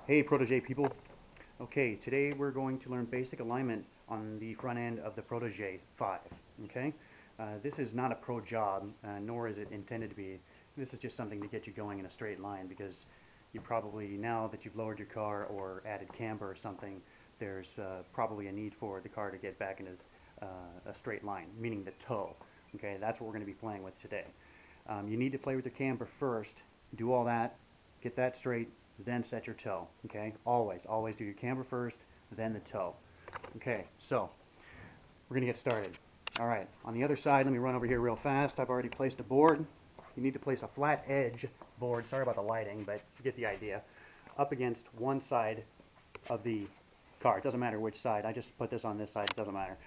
Hey Protege people. Okay, today we're going to learn basic alignment on the front end of the Protege 5. Okay, this is not a pro job, nor is it intended to be. This is just something to get you going in a straight line because you probably, now that you've lowered your car or added camber or something, there's probably a need for the car to get back into a straight line, meaning the toe. Okay, that's what we're going to be playing with today. You need to play with your camber first, do all that, get that straight, then set your toe. Okay, always do your camber first, then the toe. Okay, so we're gonna get started. All right, on the other side, let me run over here real fast. I've already placed a board. You need to place a flat edge board, sorry about the lighting, but you get the idea, up against one side of the car. It doesn't matter which side. I just put this on this side, it doesn't matter.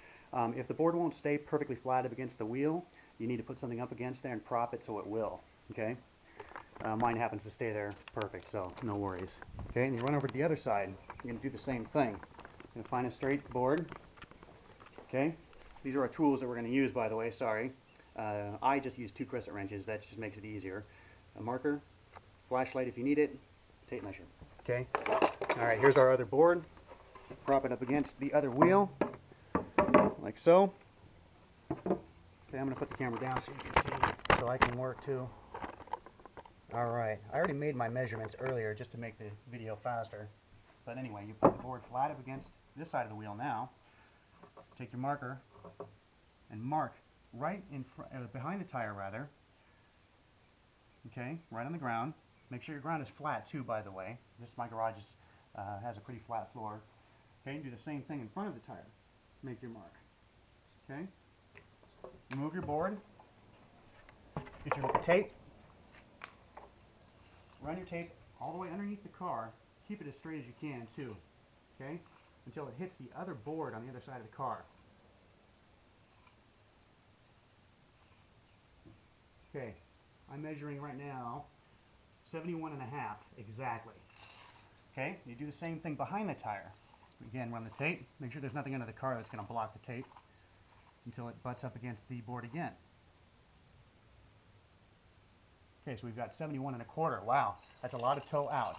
If the board won't stay perfectly flat up against the wheel, you need to put something up against there and prop it so it will. Okay, mine happens to stay there perfect, so no worries. Okay, and you run over to the other side. You're going to do the same thing. You're going to find a straight board. Okay, these are our tools that we're going to use, by the way, sorry. I just use 2 crescent wrenches. That just makes it easier. A marker, flashlight if you need it, tape measure. Okay, all right, here's our other board. Prop it up against the other wheel, like so. Okay, I'm going to put the camera down so you can see, so I can work too. Alright, I already made my measurements earlier just to make the video faster. But anyway, you put the board flat up against this side of the wheel now. Take your marker and mark right in front, behind the tire rather. Okay, right on the ground. Make sure your ground is flat too, by the way. My garage has a pretty flat floor. Okay, do the same thing in front of the tire. Make your mark. Okay, remove your board. Get your tape. Run your tape all the way underneath the car. Keep it as straight as you can too, okay? Until it hits the other board on the other side of the car. Okay, I'm measuring right now 71.5 exactly. Okay, you do the same thing behind the tire. Again, run the tape. Make sure there's nothing under the car that's going to block the tape until it butts up against the board again. Okay, so we've got 71.25. Wow, that's a lot of toe out.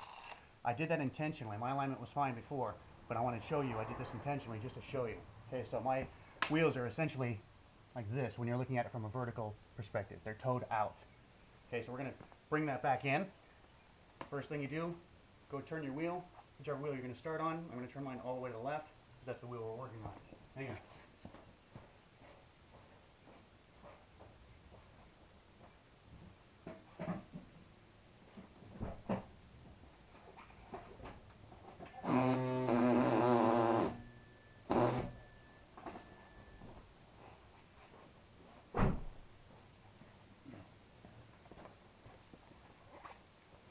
I did that intentionally. My alignment was fine before, but I want to show you I did this intentionally just to show you. Okay, so my wheels are essentially like this when you're looking at it from a vertical perspective. They're toed out. Okay, so we're going to bring that back in. First thing you do, go turn your wheel, whichever wheel you're going to start on. I'm going to turn mine all the way to the left because that's the wheel we're working on. Hang on.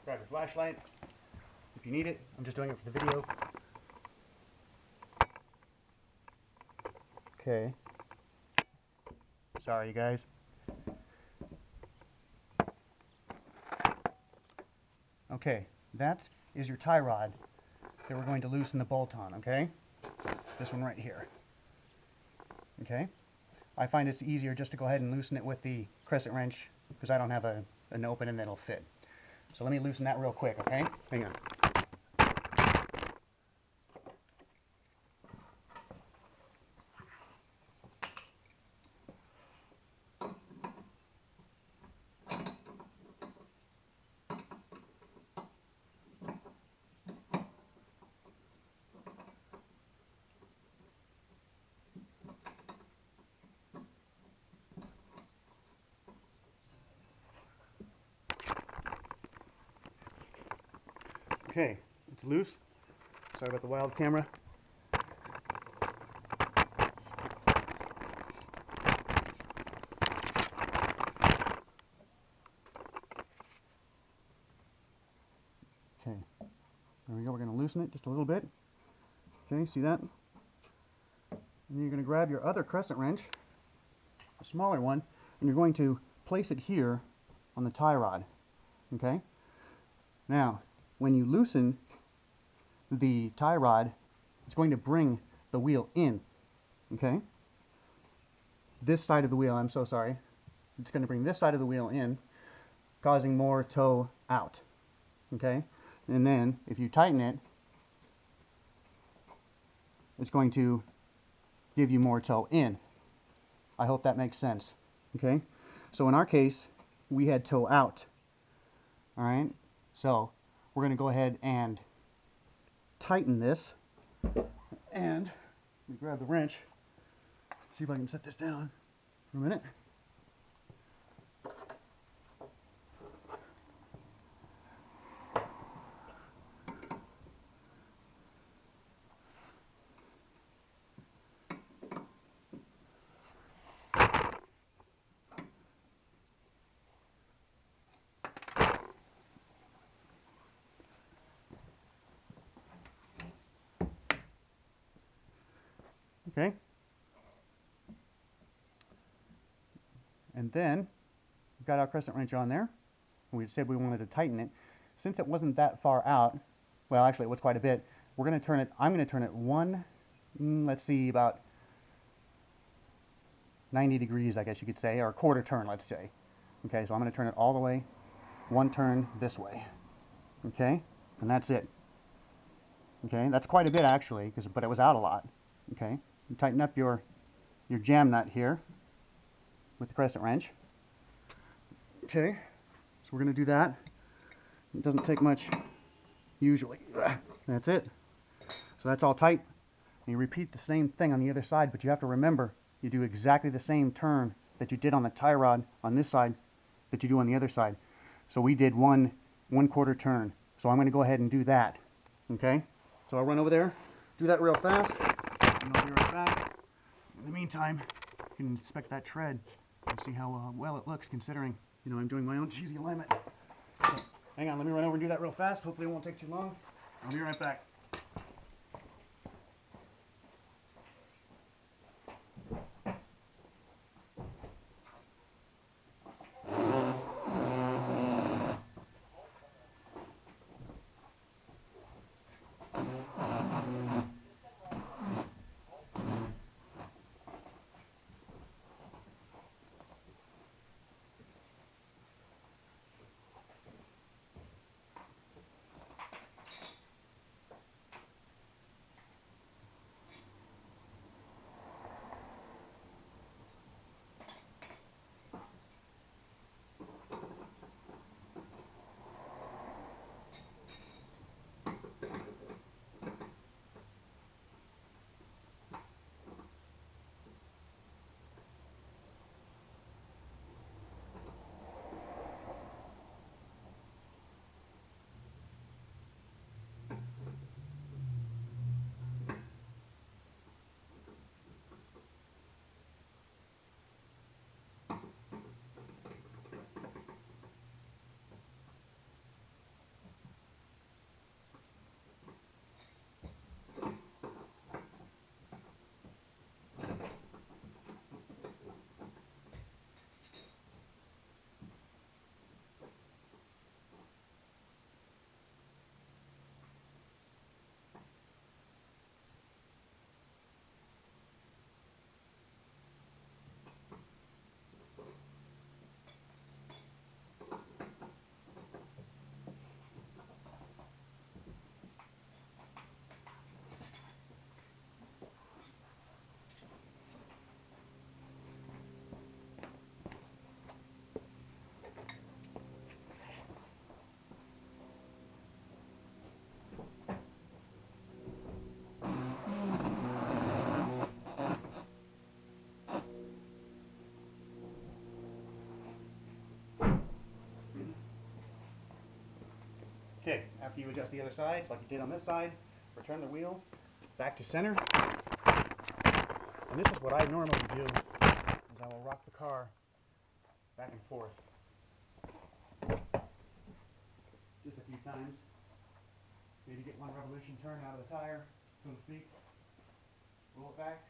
Grab your flashlight if you need it. I'm just doing it for the video. Okay. Sorry, you guys. Okay, that is your tie rod that we're going to loosen the bolt on, okay? This one right here. Okay? I find it's easier just to go ahead and loosen it with the crescent wrench because I don't have an opening that'll fit. So let me loosen that real quick, okay? Hang on. Okay, it's loose. Sorry about the wild camera. Okay, there we go. We're going to loosen it just a little bit. Okay, see that? And then you're going to grab your other crescent wrench, a smaller one, and you're going to place it here on the tie rod. Okay? Now, when you loosen the tie rod, it's going to bring the wheel in. Okay? This side of the wheel, I'm so sorry. It's going to bring this side of the wheel in, causing more toe out. Okay? And then, if you tighten it, it's going to give you more toe in. I hope that makes sense. Okay, so in our case, we had toe out. All right, so we're going to go ahead and tighten this. And let me grab the wrench, see if I can set this down for a minute. Okay. And then we've got our crescent wrench on there. We said we wanted to tighten it. Since it wasn't that far out, well, actually it was quite a bit, we're going to turn it, I'm going to turn it let's see, about 90 degrees, I guess you could say, or a quarter turn, let's say. Okay, so I'm going to turn it all the way, one turn this way. Okay, and that's it. Okay, that's quite a bit actually, but it was out a lot. Okay, you tighten up your jam nut here with the crescent wrench. Okay, so we're going to do that. It doesn't take much usually. That's it. So that's all tight. And you repeat the same thing on the other side, but you have to remember, you do exactly the same turn that you did on the tie rod on this side that you do on the other side. So we did one quarter turn. So I'm going to go ahead and do that. Okay, so I'll run over there, do that real fast, and I'll be right back. In the meantime, you can inspect that tread and see how well it looks, considering, you know, I'm doing my own cheesy alignment. So, hang on, let me run over and do that real fast. Hopefully it won't take too long. I'll be right back. Okay, after you adjust the other side, like you did on this side, return the wheel back to center. And this is what I normally do, is I will rock the car back and forth. Just a few times. Maybe get one revolution turn out of the tire, so to speak. Roll it back.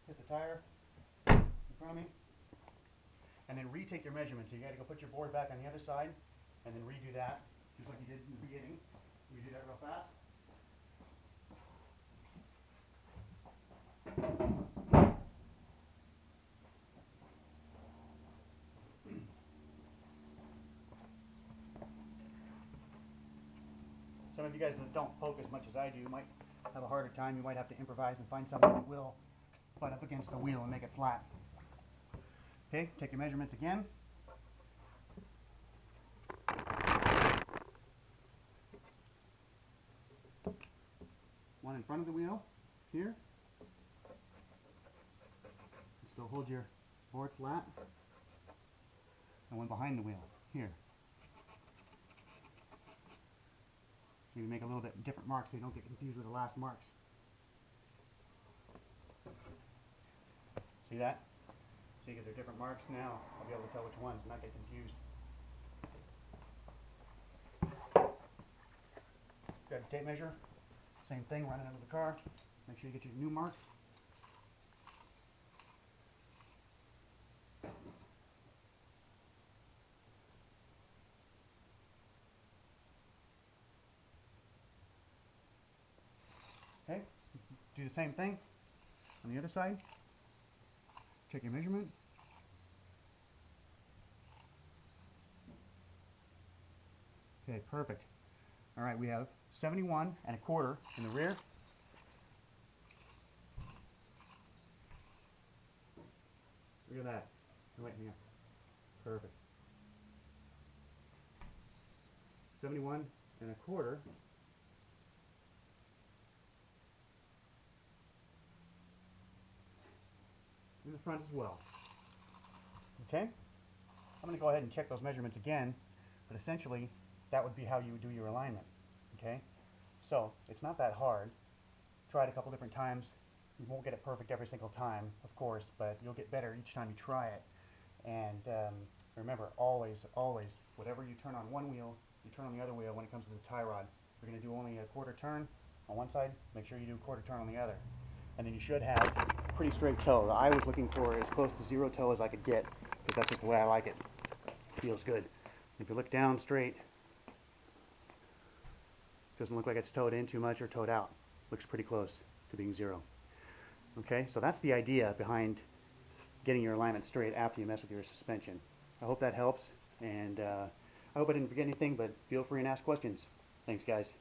Hit the tire in front of me, and then retake your measurement. So you got to go put your board back on the other side, and then redo that, just like you did in the beginning. Let me do that real fast. Some of you guys that don't poke as much as I do might have a harder time. You might have to improvise and find something that will butt up against the wheel and make it flat. Okay, take your measurements again. One in front of the wheel, here. And still hold your board flat. And one behind the wheel, here. So you make a little bit different marks so you don't get confused with the last marks. See that? See, because they're different marks now, I'll be able to tell which ones and not get confused. Grab your tape measure, same thing, run it under the car. Make sure you get your new mark. Okay, do the same thing on the other side. Check your measurement. Okay, perfect. All right, we have 71 1/4 in the rear. Look at that. Right here. Perfect. 71 1/4. In the front as well. Okay? I'm going to go ahead and check those measurements again, but essentially that would be how you would do your alignment. Okay? So it's not that hard. Try it a couple different times. You won't get it perfect every single time, of course, but you'll get better each time you try it. And remember, always, always, whatever you turn on one wheel, you turn on the other wheel when it comes to the tie rod. If you're going to do only a quarter turn on one side, make sure you do a quarter turn on the other. And then you should have pretty straight toe. I was looking for as close to zero toe as I could get, because that's just the way I like it. Feels good. If you look down straight, doesn't look like it's toed in too much or toed out. Looks pretty close to being zero. Okay, so that's the idea behind getting your alignment straight after you mess with your suspension. I hope that helps, and I hope I didn't forget anything, but feel free and ask questions. Thanks, guys.